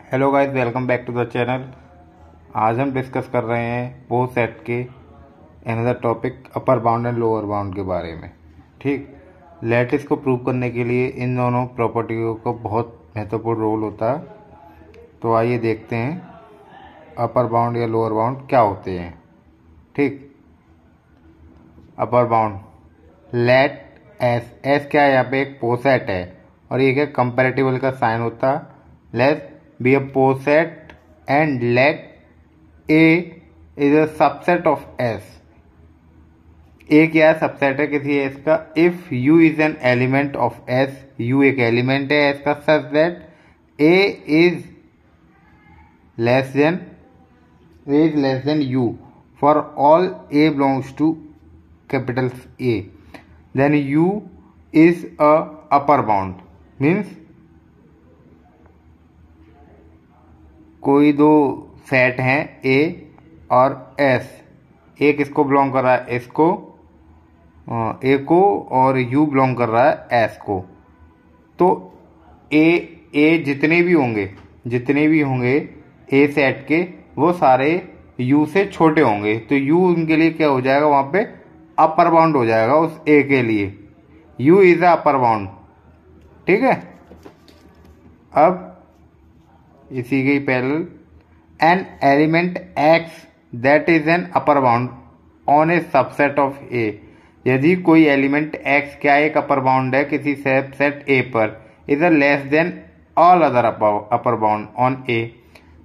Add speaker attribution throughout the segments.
Speaker 1: Hello guys, welcome back to the channel. आज हम discuss कर रहे हैं वो सेट के another topic upper bound and lower bound के बारे में। ठीक, लैटिस को प्रूव करने के लिए इन दोनों प्रॉपर्टियों का बहुत महत्वपूर्ण रोल होता है। तो आइए देखते हैं अपर बाउंड या लोअर बाउंड क्या होते हैं। ठीक, upper bound let S, S क्या है, यहाँ पे एक पोसेट है और ये क्या कंपैरेटिवल का साइन होता है। Let be a poset and let A is a subset of S. A क्या है, सबसेट है किसी एस का। If u is an element of S, u एक एलिमेंट है एस का, such that a is less than u for all a belongs to capital A, then u is a upper bound। Means कोई दो set हैं a और s, a किसको belong कर रहा है, s को, a को, और u बिलोंग कर रहा है s को। तो a जितने भी होंगे a सेट के, वो सारे u से छोटे होंगे। तो u उनके लिए क्या हो जाएगा, वहां पे अपर बाउंड हो जाएगा उस ए के लिए। u is a upper bound. ठीक है, अब इसी के parallel an element x that is an upper bound on a subset of A. यदि कोई एलिमेंट x क्या एक अपर बाउंड है किसी सबसेट a पर, is a less than all other upper bound on a।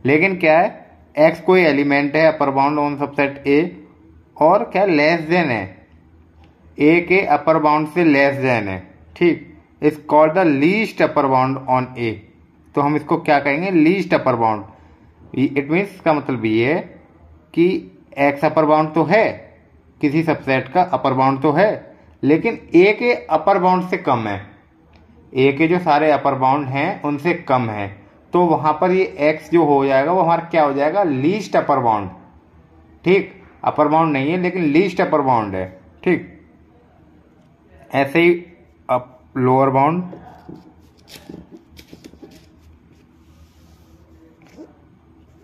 Speaker 1: लेकिन क्या है, x कोई एलिमेंट है upper bound on subset a और क्या लेस देन है, ए के अपर बाउंड से लेस देन है। ठीक, is called the least upper bound on A. तो हम इसको क्या कहेंगे, least upper bound. It means इसका मतलब ये है कि एक्स अपर बाउंड तो है, किसी सबसेट का अपर बाउंड तो है, लेकिन ए के अपर बाउंड से कम है। ए के जो सारे अपर बाउंड हैं उनसे कम है। तो वहां पर ये एक्स जो हो जाएगा वो हमारा क्या हो जाएगा, लीस्ट अपर बाउंड। ठीक, अपर बाउंड नहीं है लेकिन लीस्ट अपर बाउंड है। ठीक, ऐसे ही lower bound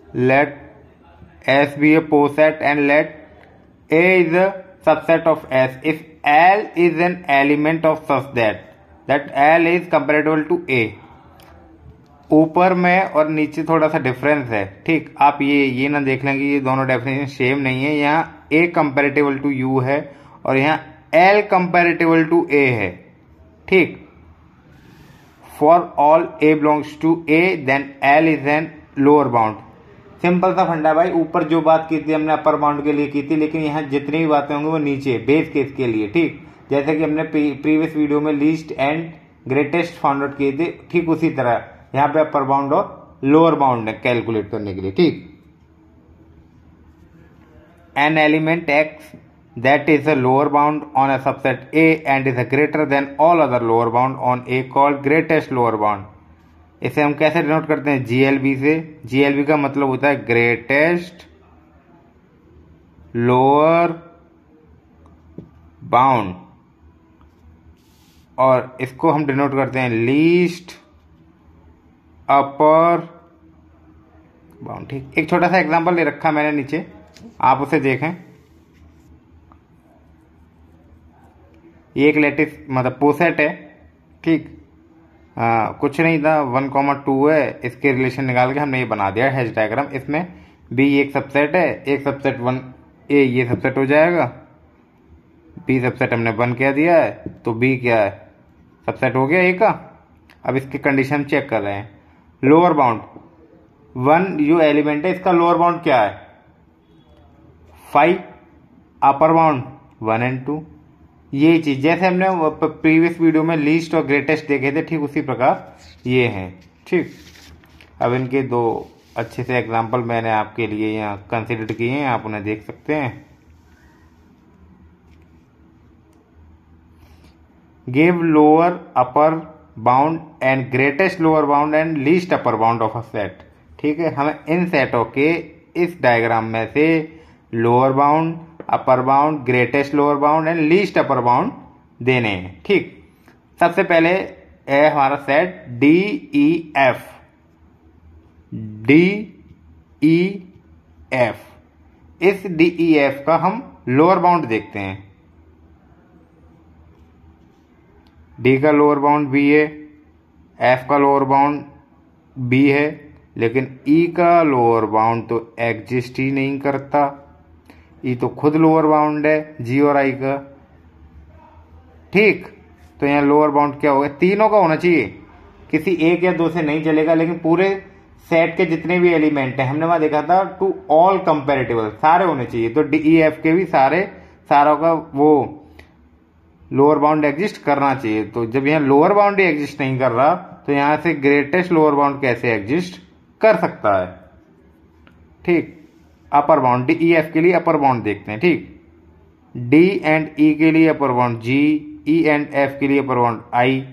Speaker 1: let S be a poset and let A is a subset of S if L is an element of such that L is comparable to A. ऊपर में और नीचे थोड़ा सा डिफरेंस है। ठीक, आप ये ना देख लें कि ये दोनों डेफिनेशन सेम नहीं है। यहाँ ए कंपेरेटिबल टू यू है और यहाँ L कंपेरेटिबल टू A है। ठीक, for all A belongs to A then L is an lower bound. Simple सा फंडा भाई, ऊपर जो बात की थी हमने अपर बाउंड के लिए की थी, लेकिन यहाँ जितनी भी बातें होंगी वो नीचे बेस केस के लिए। ठीक, जैसे कि हमने प्रीवियस वीडियो में least and greatest found out किए थे, ठीक उसी तरह यहाँ पे अपर बाउंड और लोअर बाउंड है कैलकुलेट करने के लिए। ठीक, an element x that is a lower bound on a subset A and is a greater than all other lower bound on A called greatest lower bound। इसे हम कैसे denote करते हैं, GLB से। GLB का मतलब होता है ग्रेटेस्ट लोअर बाउंड और इसको हम डिनोट करते हैं लीस्ट अपर बाउंड। ठीक, एक छोटा सा एग्जांपल ले रखा मैंने नीचे, आप उसे देखें। ये एक लेटिस मतलब पोसेट है। ठीक, कुछ नहीं था, 1,2 है, इसके रिलेशन निकाल के हमने ये बना दिया हैश डायग्राम। इसमें बी एक सबसेट है, एक सबसेट 1 ए ये सबसेट हो जाएगा, बी सबसेट हमने 1 कह दिया है, तो बी क्या है, सबसेट हो गया ए का। अब इसकी कंडीशन चेक कर रहे हैं। लोअर बाउंड 1 जो एलिमेंट है इसका लोअर बाउंड क्या है, 5, अपर बाउंड 1 एंड 2। ये चीज जैसे हमने प्रीवियस वीडियो में लीस्ट और ग्रेटेस्ट देखे थे, ठीक उसी प्रकार ये हैं। ठीक, अब इनके दो अच्छे से एग्जांपल मैंने आपके लिए यहाँ कंसिडर किए हैं, आप उन्हें देख सकते हैं। Give lower upper bound and greatest lower bound and least upper bound of a set. ठीक है, हमें इन सेटों के इस डायग्राम में से lower bound, upper bound, greatest lower bound and least upper bound देने हैं। ठीक, सबसे पहले है हमारा set DEF। D E F. इस डी ई एफ का हम लोअर बाउंड देखते हैं। डी का लोअर बाउंड बी है, एफ का लोअर बाउंड बी है, लेकिन ई का लोअर बाउंड तो एग्जिस्ट ही नहीं करता। ई तो खुद लोअर बाउंड है जी और आई का। ठीक, तो यहाँ लोअर बाउंड क्या होगा, तीनों का होना चाहिए, किसी एक या दो से नहीं चलेगा, लेकिन पूरे सेट के जितने भी एलिमेंट हैं, हमने वहां देखा था टू ऑल कंपेरेटिबल, सारे होने चाहिए। तो डी ई एफ के भी सारों का वो लोअर बाउंड एग्जिस्ट करना चाहिए। तो जब यहाँ लोअर बाउंड ही एग्जिस्ट नहीं कर रहा, तो यहां से ग्रेटेस्ट लोअर बाउंड कैसे एग्जिस्ट कर सकता है। ठीक, upper bound D E F के लिए अपर बाउंड देखते हैं। ठीक, डी एंड ई के लिए upper bound G, E and F के लिए अपर बाउंड आई,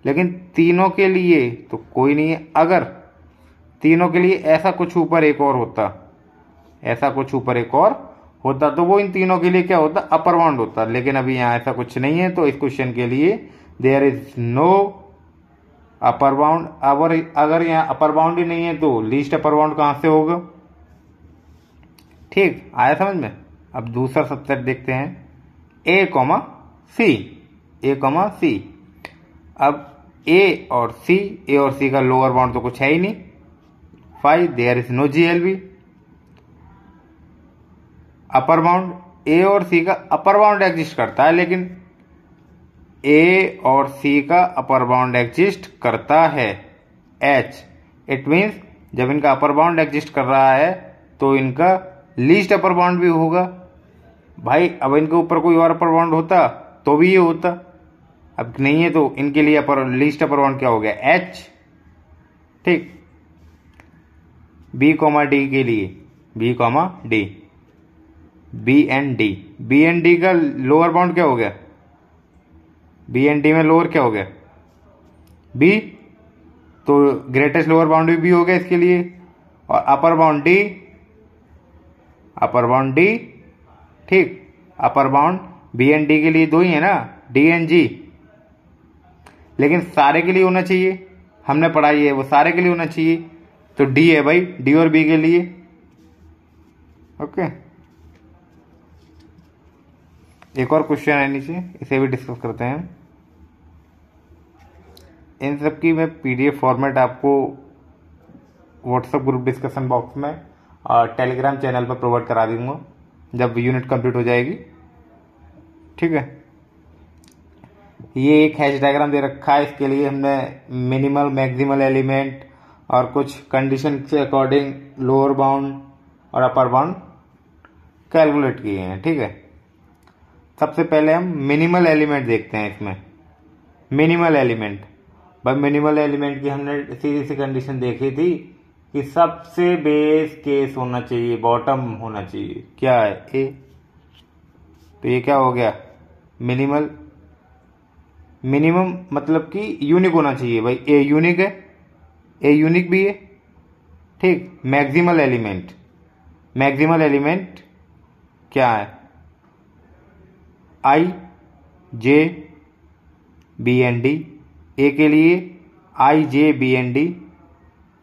Speaker 1: लेकिन तीनों के लिए तो कोई नहीं है। अगर तीनों के लिए ऐसा कुछ ऊपर एक और होता, ऐसा कुछ ऊपर एक और होता, तो वो इन तीनों के लिए क्या होता, अपर बाउंड होता। लेकिन अभी यहाँ ऐसा कुछ नहीं है, तो इस क्वेश्चन के लिए there is no upper bound. अगर यहाँ अपर बाउंड ही नहीं है, तो लीस्ट अपर बाउंड कहां से होगा। ठीक, आया समझ में। अब दूसरा सबसेट देखते हैं, ए कॉमा सी, ए कॉमा सी। अब ए और सी का लोअर बाउंड तो कुछ है ही नहीं, 5, there is no GLB. Upper bound A और सी का अपर बाउंड एग्जिस्ट करता है, लेकिन ए और सी का अपर बाउंड एग्जिस्ट करता है एच। इट मीन्स जब इनका अपर बाउंड एग्जिस्ट कर रहा है, तो इनका लीस्ट अपर बाउंड भी होगा। भाई अब इनके ऊपर कोई और अपर बाउंड होता तो भी ये होता, अब नहीं है, तो इनके लिए लीस्ट अपर बाउंड क्या हो गया, एच। ठीक, बी कॉमा डी के लिए, B comma D, B and D का लोअर बाउंड क्या हो गया, बी एंड डी में लोअर क्या हो गया, बी, तो ग्रेटेस्ट लोअर बाउंड भी हो गया इसके लिए। और अपर बाउंड डी, ठीक, upper bound B and D के लिए दो ही है ना, डी एंड जी, लेकिन सारे के लिए होना चाहिए, हमने पढ़ाई है वो सारे के लिए होना चाहिए। तो डी है भाई, डी और बी के लिए। ओके, एक और क्वेश्चन है नीचे, इसे भी डिस्कस करते हैं। इन सब की मैं पीडीएफ फॉर्मेट आपको व्हाट्सएप ग्रुप डिस्कशन बॉक्स में और टेलीग्राम चैनल पर प्रोवाइड करा दूंगा जब यूनिट कंप्लीट हो जाएगी। ठीक है, ये एक हैश डायग्राम दे रखा है, इसके लिए हमने मिनिमल मैक्सिमल एलिमेंट और कुछ कंडीशन के अकॉर्डिंग लोअर बाउंड और अपर बाउंड कैलकुलेट किए हैं। ठीक है, सबसे पहले हम मिनिमल एलिमेंट देखते हैं। इसमें मिनिमल एलिमेंट, भाई मिनिमल एलिमेंट की हमने सीधी सी कंडीशन देखी थी कि सबसे बेस केस होना चाहिए, बॉटम होना चाहिए, क्या है, ए। तो ये क्या हो गया, मिनिमम मतलब कि यूनिक होना चाहिए। भाई ए यूनिक है, ए यूनिक भी है। ठीक, मैक्सिमल एलिमेंट क्या है, आई जे बी एन डी, ए के लिए आई जे बी एन डी।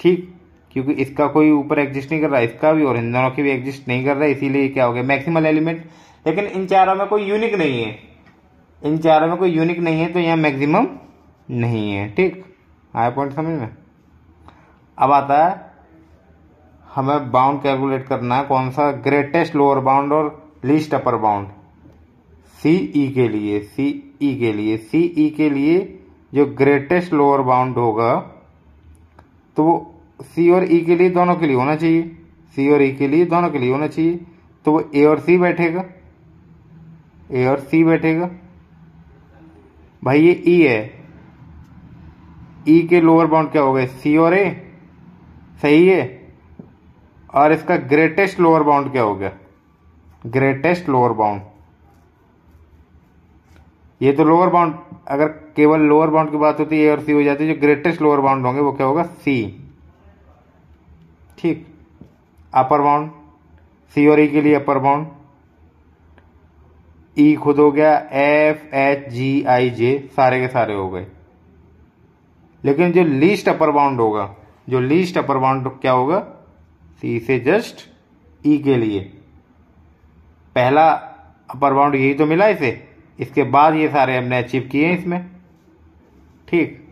Speaker 1: ठीक, क्योंकि इसका कोई ऊपर एग्जिस्ट नहीं कर रहा, इसका भी और इन दोनों के भी एग्जिस्ट नहीं कर रहा है, इसीलिए क्या हो गया, मैक्सिमल एलिमेंट। लेकिन इन चारों में कोई यूनिक नहीं है, तो यहाँ मैक्सिमम नहीं है। ठीक, आया पॉइंट समझ में। अब आता है हमें बाउंड कैलकुलेट करना है, कौन सा, ग्रेटेस्ट लोअर बाउंड और लीस्ट अपर बाउंड। सीई के लिए जो ग्रेटेस्ट लोअर बाउंड होगा, तो वो सी और ई के लिए दोनों के लिए होना चाहिए, तो वो ए और सी बैठेगा। भाई ये ई है, ई के लोअर बाउंड क्या हो गए, सी और ए, सही है। और इसका ग्रेटेस्ट लोअर बाउंड क्या हो गया, ग्रेटेस्ट लोअर बाउंड। ये तो लोअर बाउंड, अगर केवल लोअर बाउंड की बात होती है ए और सी हो जाती है, जो ग्रेटेस्ट लोअर बाउंड होंगे वो क्या होगा, सी। ठीक, अपर बाउंड, सी और ई के लिए अपर बाउंड, ई खुद हो गया, एफ एच जी आई जे सारे के सारे हो गए। लेकिन जो लीस्ट अपर बाउंड होगा, जो लीस्ट अपर बाउंड क्या होगा, सी से जस्ट ई के लिए पहला अपर बाउंड यही तो मिला इसे, इसके बाद ये सारे हमने अचीव किए हैं इसमें। ठीक,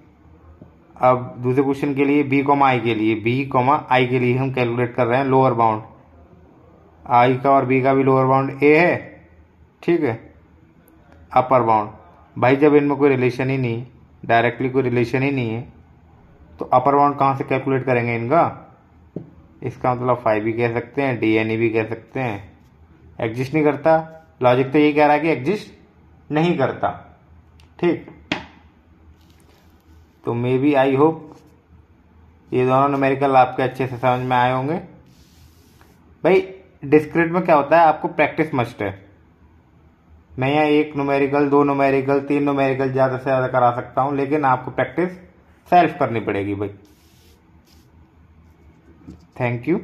Speaker 1: अब दूसरे क्वेश्चन के लिए बी कॉमा आई के लिए, बी कॉमा आई के लिए हम कैलकुलेट कर रहे हैं लोअर बाउंड। आई का और बी का भी लोअर बाउंड ए है, ठीक है। अपर बाउंड, भाई जब इनमें कोई रिलेशन ही नहीं, डायरेक्टली कोई रिलेशन ही नहीं है, तो अपर बाउंड कहाँ से कैलकुलेट करेंगे इनका। इसका मतलब 5 भी कह सकते हैं, डीएनई भी कह सकते हैं। एग्जिस्ट नहीं करता, लॉजिक तो यही कह रहा है कि एग्जिस्ट नहीं करता। ठीक, तो मे बी आई होप ये दोनों न्यूमेरिकल आपके अच्छे से समझ में आए होंगे। भाई डिस्क्रीट में क्या होता है, आपको प्रैक्टिस मस्ट है। मैं यहाँ 1 न्यूमेरिकल, 2 न्यूमेरिकल, 3 न्यूमेरिकल ज़्यादा से ज़्यादा करा सकता हूँ, लेकिन आपको प्रैक्टिस सेल्फ करनी पड़ेगी भाई। Thank you.